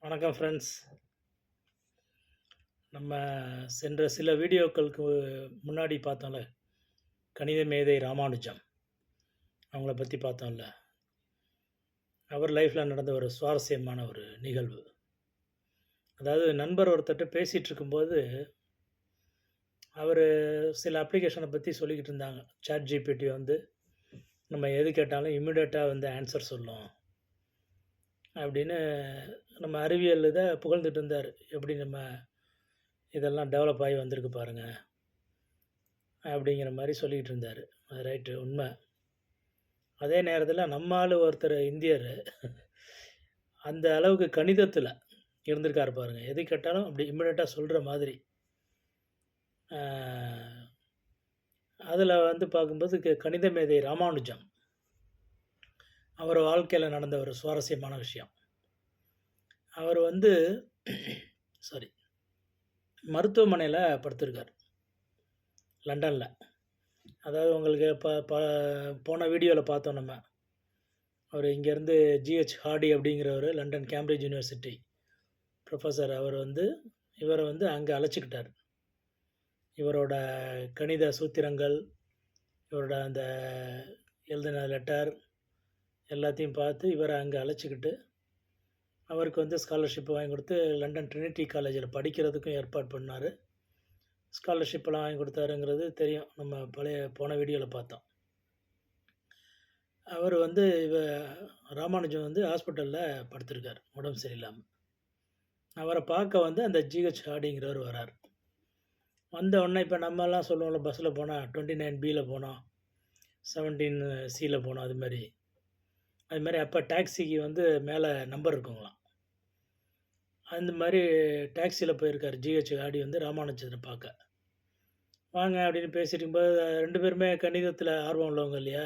வணக்கம் ஃப்ரெண்ட்ஸ். நம்ம சென்ற சில வீடியோக்களுக்கு முன்னாடி பார்த்தோம்ல, கணித மேதை ராமானுஜம் அவங்கள பற்றி பார்த்தோம்ல. அவர் லைஃப்பில் நடந்த ஒரு சுவாரஸ்யமான ஒரு நிகழ்வு. அதாவது நண்பர் ஒருத்தர்ட்ட பேசிகிட்டு இருக்கும்போது, அவர் சில அப்ளிகேஷனை பற்றி சொல்லிக்கிட்டு இருந்தாங்க. சாட் ஜிபிடி வந்து நம்ம எது கேட்டாலும் இம்மிடியேட்டாக வந்து ஆன்சர் சொல்லும் அப்படின்னு நம்ம அறிவியல் இதை புகழ்ந்துட்டு இருந்தார். எப்படி நம்ம இதெல்லாம் டெவலப் ஆகி வந்திருக்கு பாருங்கள் அப்படிங்கிற மாதிரி சொல்லிக்கிட்டு இருந்தார். அது ரைட்டு, உண்மை. அதே நேரத்தில் நம்ம ஆள் ஒருத்தர் இந்தியர் அந்த அளவுக்கு கணிதத்தில் இருந்திருக்காரு பாருங்கள். எது கேட்டாலும் அப்படி இம்மிடியட்டாக சொல்கிற மாதிரி. அதில் வந்து பார்க்கும்போது கணித மேதை ராமானுஜம் அவர் வாழ்க்கையில் நடந்த ஒரு சுவாரஸ்யமான விஷயம். அவர் வந்து மருத்துவமனையில் படுத்திருக்கார் லண்டனில். அதாவது உங்களுக்கு போன வீடியோவில் பார்த்தோம் நம்ம. அவர் இங்கேருந்து ஜிஹெச் ஹார்டி அப்படிங்கிறவர், லண்டன் கேம்பிரிட்ஜ் யூனிவர்சிட்டி ப்ரொஃபஸர். இவரை வந்து அங்கே அழைச்சிக்கிட்டார். இவரோட கணித சூத்திரங்கள், இவரோட அந்த எழுதின லெட்டர் எல்லாத்தையும் பார்த்து இவரை அங்கே அழைச்சிக்கிட்டு அவருக்கு வந்து ஸ்காலர்ஷிப் வாங்கி கொடுத்து லண்டன் ட்ரினிட்டி காலேஜில் படிக்கிறதுக்கும் ஏற்பாடு பண்ணார். ஸ்காலர்ஷிப்பெல்லாம் வாங்கி கொடுத்தாருங்கிறது தெரியும், நம்ம போன வீடியோவில் பார்த்தோம். அவர் வந்து ராமானுஜம் வந்து ஹாஸ்பிட்டலில் படுத்திருக்கார் உடம்பு சரியில்லாமல். அவரை பார்க்க வந்து அந்த ஜிஹெச் ஹார்டிங்கிறவர் வரார். வந்த உடனே இப்போ நம்மலாம் சொல்லுவோம்ல, பஸ்ஸில் போனால் 29B போனோம், 17C போனோம், அதுமாதிரி அப்போ டாக்ஸிக்கு வந்து மேலே நம்பர் இருக்குங்களாம். அந்த மாதிரி டாக்ஸியில் போயிருக்கார் ஜிஹெச் ஹார்டி வந்து ராமானுஜத்தை பார்க்க. வாங்க அப்படின்னு பேசிட்டு இருக்கும்போது, ரெண்டு பேருமே கணிதத்தில் ஆர்வம் உள்ளவங்க இல்லையா.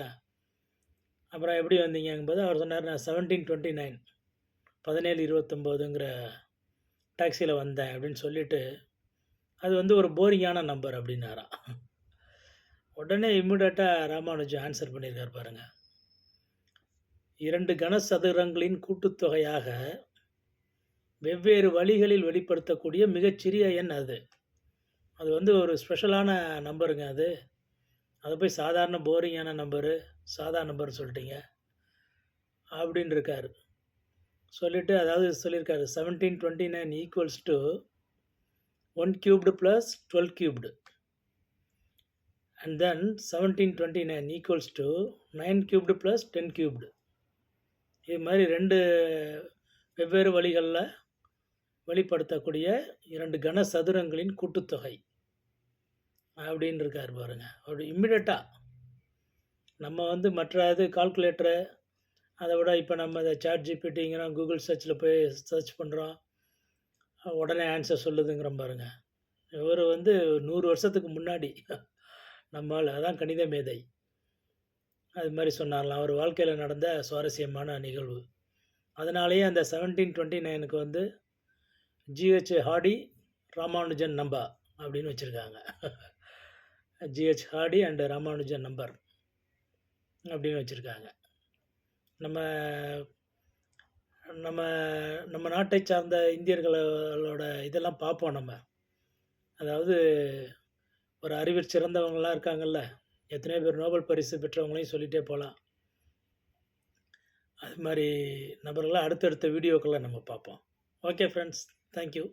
அப்புறம் எப்படி வந்தீங்கங்கும்போது அவர் சொன்னார், நான் 1729 1729ங்கிற டாக்ஸியில் வந்தேன் அப்படின்னு சொல்லிவிட்டு, அது வந்து ஒரு போரிங்கான நம்பர் அப்படின்னாராம். உடனே இம்மிடியட்டாக ராமானுஜம் ஆன்சர் பண்ணியிருக்கார் பாருங்கள். 2 கனசதுரங்களின் கூட்டுத்தொகையாக வெவ்வேறு வழிகளில் வெளிப்படுத்தக்கூடிய மிகச்சிறிய எண் அது. அது வந்து ஒரு ஸ்பெஷலான நம்பருங்க அது. அதை போய் சாதாரண போரிங்கான நம்பரு, சாதா நம்பர் சொல்லிட்டீங்க அப்படின்னு இருக்கார். சொல்லிவிட்டு அதாவது சொல்லியிருக்காரு, 1729 equals to 1 cubed + 12 cubed and then 1729 equals to 9 cubed + 10 cubed. இது மாதிரி 2 வெவ்வேறு வழிகளில் வெளிப்படுத்தக்கூடிய 2 கனசதுரங்களின் கூட்டுத்தொகை அப்படின்னு இருக்கார் பாருங்கள். அப்படி இம்மிடியட்டாக நம்ம வந்து மற்ற இது கால்குலேட்டரு, அதை விட இப்போ நம்ம அதை சாட் ஜிபிடிங்கிறோம், கூகுள் சர்ச்சில் போய் சர்ச் பண்ணுறோம், உடனே ஆன்சர் சொல்லுதுங்கிறோம் பாருங்கள். இவர் வந்து 100 வருஷத்துக்கு முன்னாடி நம்மால், அதான் கணித மேதை, அது மாதிரி சொன்னார்லாம். அவர் வாழ்க்கையில் நடந்த சுவாரஸ்யமான நிகழ்வு. அதனாலேயே அந்த 1729க்கு வந்து ஜிஹெச் ஹார்டி ராமானுஜன் நம்பர் அப்படின்னு வச்சுருக்காங்க. G H Hardy and Ramanujan number அப்படின்னு வச்சுருக்காங்க. நம்ம நம்ம நம்ம நாட்டை சார்ந்த இந்தியர்களோட இதெல்லாம் பார்ப்போம் நம்ம. அதாவது ஒரு அறிவில் சிறந்தவங்களாம் இருக்காங்கல்ல, எத்தனையோ பேர் நோபல் பரிசு பெற்றவங்களையும் சொல்லிகிட்டே போகலாம். அது மாதிரி நபர்களாக அடுத்தடுத்த வீடியோக்களை நம்ம பார்ப்போம். Okay friends, thank you.